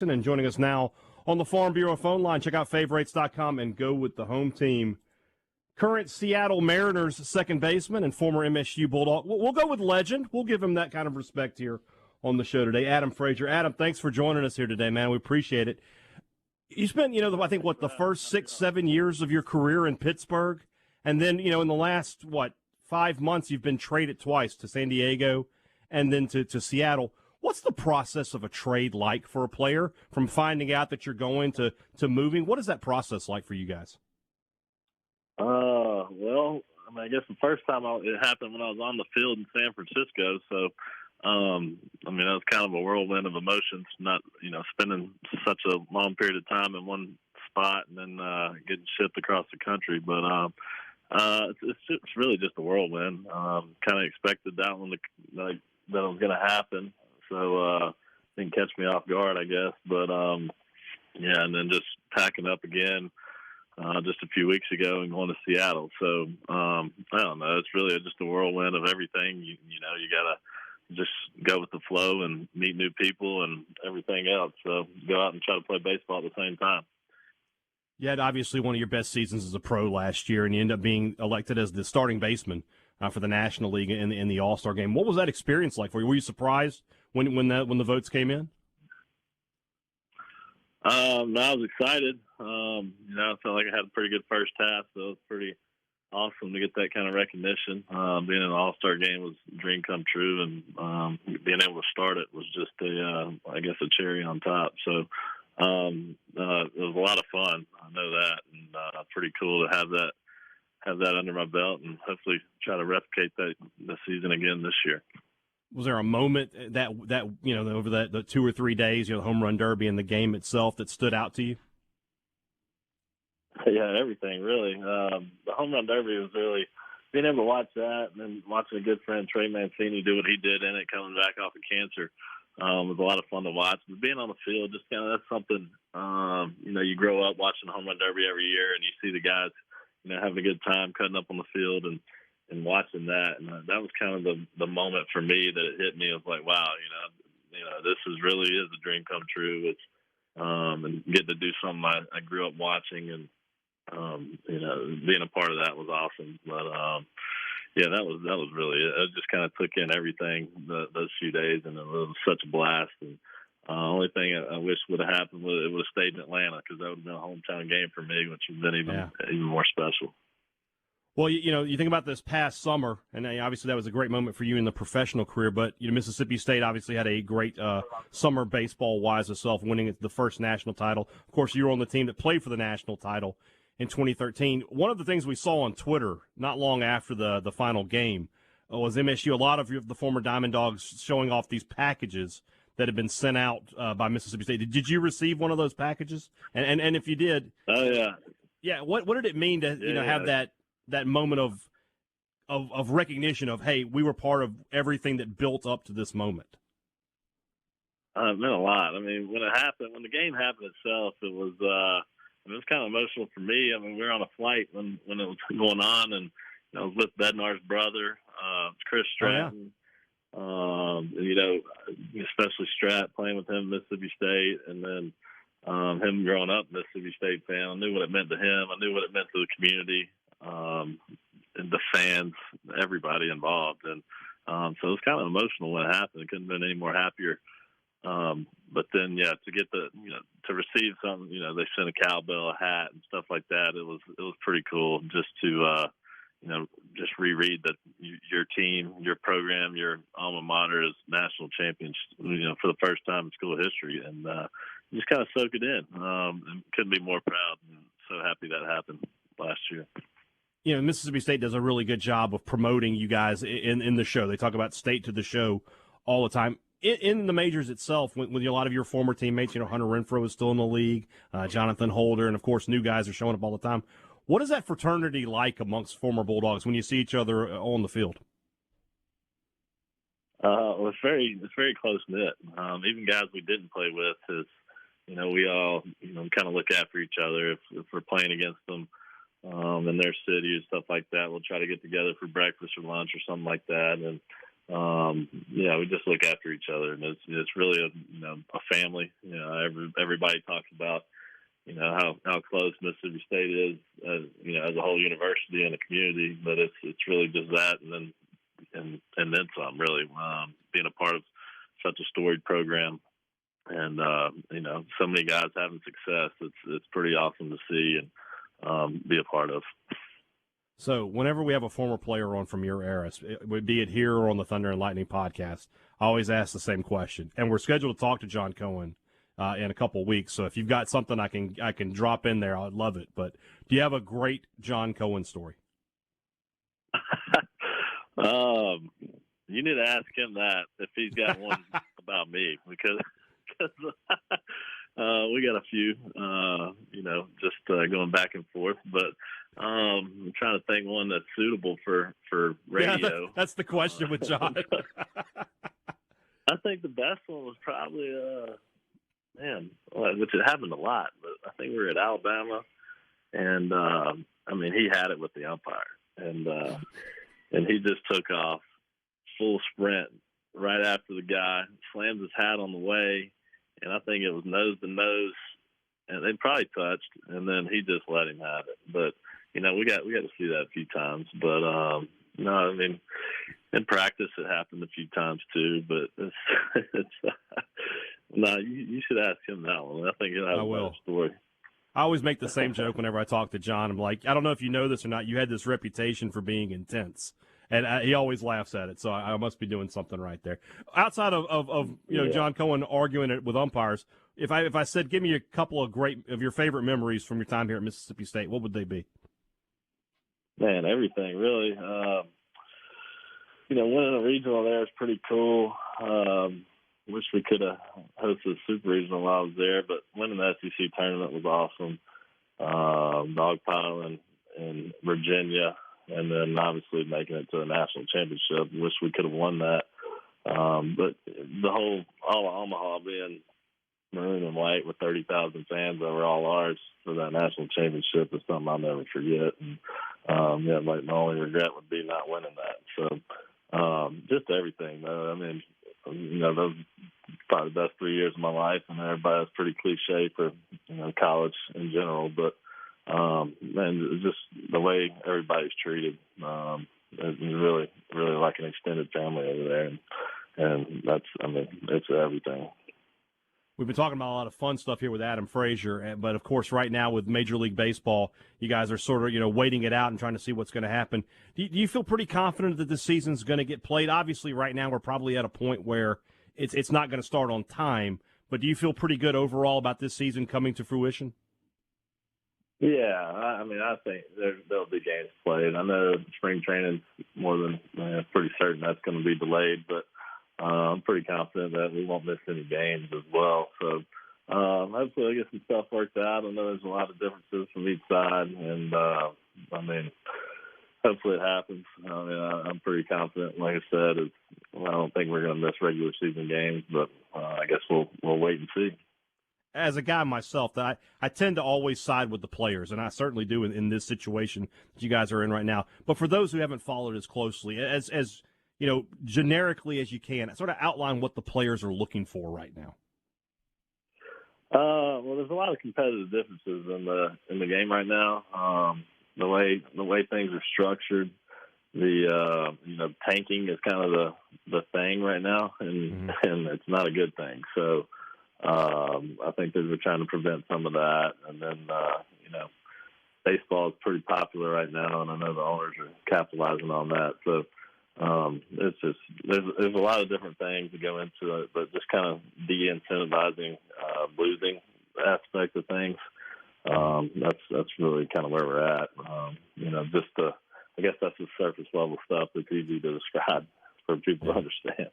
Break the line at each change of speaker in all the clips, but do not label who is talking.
And joining us now on the Farm Bureau phone line. Check out favorites.com and go with the home team. Current Seattle Mariners second baseman and former MSU Bulldog. We'll go with legend. We'll give him that kind of respect here on the show today. Adam Frazier. Adam, thanks for joining us here today, man. We appreciate it. You spent, I think, the first 6-7 years of your career in Pittsburgh. And then, in the last, 5 months, you've been traded twice to San Diego and then to Seattle. What's the process of a trade like for a player from finding out that you're going to moving? What is that process like for you guys?
Well, I guess the first time it happened when I was on the field in San Francisco. So, that was kind of a whirlwind of emotions, not, spending such a long period of time in one spot and then getting shipped across the country. But it's really just a whirlwind. Kind of expected that one that it was going to happen. So didn't catch me off guard, I guess. But, and then just packing up again just a few weeks ago and going to Seattle. So, I don't know. It's really just a whirlwind of everything. You got to just go with the flow and meet new people and everything else. So go out and try to play baseball at the same time.
You had obviously one of your best seasons as a pro last year, and you ended up being elected as the starting baseman for the National League in the AllStar Game. What was that experience like for you? Were you surprised when the votes came in?
I was excited. I felt like I had a pretty good first half, so it was pretty awesome to get that kind of recognition. Being in the All-Star Game was a dream come true, and being able to start it was just a cherry on top. So it was a lot of fun. I know that, and pretty cool to have that under my belt, and hopefully try to replicate that this season again this year.
Was there a moment that over the 2 or 3 days, the home run derby and the game itself that stood out to you?
Yeah, everything really. The home run derby was really being able to watch that, and then watching a good friend Trey Mancini do what he did in it, coming back off of cancer. Was a lot of fun to watch. But being on the field, just that's something. You grow up watching the home run derby every year, and you see the guys, having a good time cutting up on the field and watching that, and that was kind of the moment for me that it hit me. It was like, wow, this really is a dream come true. It's and getting to do something I grew up watching, and being a part of that was awesome. But that was really it. It just kind of took in everything those few days, and it was such a blast. And only thing I wish would have happened was it would have stayed in Atlanta, because that would have been a hometown game for me, which would have been even more special.
Well, you think about this past summer, and obviously that was a great moment for you in the professional career, but Mississippi State obviously had a great summer baseball-wise itself, winning the first national title. Of course, you were on the team that played for the national title in 2013. One of the things we saw on Twitter not long after the final game was MSU, a lot of the former Diamond Dogs showing off these packages that had been sent out by Mississippi State. Did you receive one of those packages? And if you did,
oh yeah,
yeah. What did it mean to have that moment of recognition of, hey, we were part of everything that built up to this moment?
It meant a lot. When it happened, when the game happened itself, it was kind of emotional for me. We were on a flight when it was going on, and I was with Bednar's brother, Chris Stratton. Oh, yeah. Especially Strat, playing with him in Mississippi State, and then him growing up Mississippi State fan. I knew what it meant to him. I knew what it meant to the community, and the fans, everybody involved. And so it was kind of emotional when it happened. It couldn't have been any more happier. But then, to get to receive something, they sent a cowbell, a hat, and stuff like that. It was pretty cool just to, just reread that your team, your program, your alma mater is national champions, for the first time in school history. And you just kind of soak it in. And couldn't be more proud and so happy that happened last year.
Mississippi State does a really good job of promoting you guys in the show. They talk about State to the show all the time. In the majors itself, with a lot of your former teammates, Hunter Renfroe is still in the league, Jonathan Holder, and, of course, new guys are showing up all the time. What is that fraternity like amongst former Bulldogs when you see each other on the field?
It's very close-knit. Even guys we didn't play with, we all, kind of look after each other. If we're playing against them in their city and stuff like that, we'll try to get together for breakfast or lunch or something like that. And we just look after each other, and it's really a family. Everybody talks about how close Mississippi State is, as a whole university and a community, but it's really just that, and then some. Really, being a part of such a storied program, and so many guys having success, it's pretty awesome to see and be a part of.
So whenever we have a former player on from your era, be it here or on the Thunder and Lightning podcast, I always ask the same question. And we're scheduled to talk to John Cohen in a couple of weeks. So if you've got something I can drop in there, I'd love it. But do you have a great John Cohen story?
You need to ask him that if he's got one about me, because we got a few, just going back and forth. But I'm trying to think one that's suitable for radio.
Yeah, that's the question with John.
I think the best one was probably, which it happened a lot, but I think we were at Alabama, and he had it with the umpire, and he just took off full sprint right after the guy, slammed his hat on the way, and I think it was nose to nose, and they probably touched, and then he just let him have it. But we got to see that a few times. But in practice it happened a few times too. But you should ask him that one. I think he'll have a better story.
I always make the same joke whenever I talk to John. I'm like, I don't know if you know this or not. You had this reputation for being intense. And he always laughs at it, so I must be doing something right there. Outside of John Cohen arguing it with umpires, if I said give me a couple of your favorite memories from your time here at Mississippi State, what would they be?
Man, everything really. Winning a regional there is pretty cool. Wish we could have hosted a super regional while I was there, but winning the SEC tournament was awesome. Dogpiling in Virginia. And then obviously making it to the national championship. Wish we could have won that. But all of Omaha being maroon and white with 30,000 fans that were all ours for that national championship is something I'll never forget. And my only regret would be not winning that. So just everything, though. Those probably the best 3 years of my life, and everybody was pretty cliche for college in general, but. And just the way everybody's treated, it's really, really like an extended family over there. And that's, it's everything.
We've been talking about a lot of fun stuff here with Adam Frazier, but of course, right now with Major League Baseball, you guys are sort of, waiting it out and trying to see what's going to happen. Do you feel pretty confident that this season's going to get played? Obviously, right now we're probably at a point where it's not going to start on time, but do you feel pretty good overall about this season coming to fruition?
Yeah, I think there'll be games played. I know spring training's more than pretty certain that's going to be delayed, but I'm pretty confident that we won't miss any games as well. So hopefully I'll get some stuff worked out. I know there's a lot of differences from each side, and hopefully it happens. I'm pretty confident. Like I said, I don't think we're going to miss regular season games, but I guess we'll wait and see.
As a guy myself, that I tend to always side with the players, and I certainly do in this situation that you guys are in right now. But for those who haven't followed as closely, as generically as you can, sort of outline what the players are looking for right now.
Well, there's a lot of competitive differences in the game right now. The way things are structured, the tanking is kind of the thing right now, and it's not a good thing. So. I think that we're trying to prevent some of that. And then, baseball is pretty popular right now, and I know the owners are capitalizing on that. So it's just there's a lot of different things that go into it, but just kind of de-incentivizing losing aspect of things. That's really kind of where we're at. I guess that's the surface level stuff that's easy to describe for people to understand.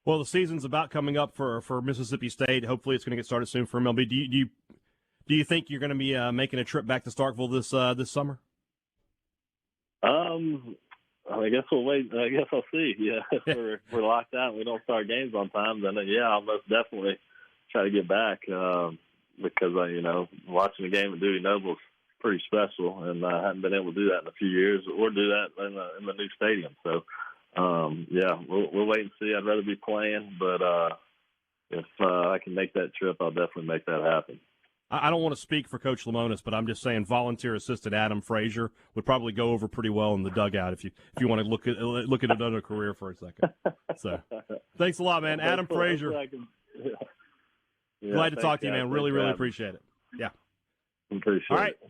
Well, the season's about coming up for Mississippi State. Hopefully, it's going to get started soon for MLB. Do you think you're going to be making a trip back to Starkville this summer?
I guess we'll wait. I guess I'll see. Yeah, if we're locked out and we don't start games on time, then I'll most definitely try to get back because watching the game at Dewey Noble is pretty special, and I haven't been able to do that in a few years or do that in the new stadium. So. yeah, we'll wait and see. I'd rather be playing, but if I can make that trip, I'll definitely make that happen.
I don't want to speak for Coach Lemonis, but I'm just saying volunteer assistant Adam Frazier would probably go over pretty well in the dugout if you want to look at another career for a second. So, thanks a lot, man. Adam Frazier.
Yeah,
Glad to talk to you,
guys.
man. Really appreciate it. Yeah.
Appreciate
All right.
it.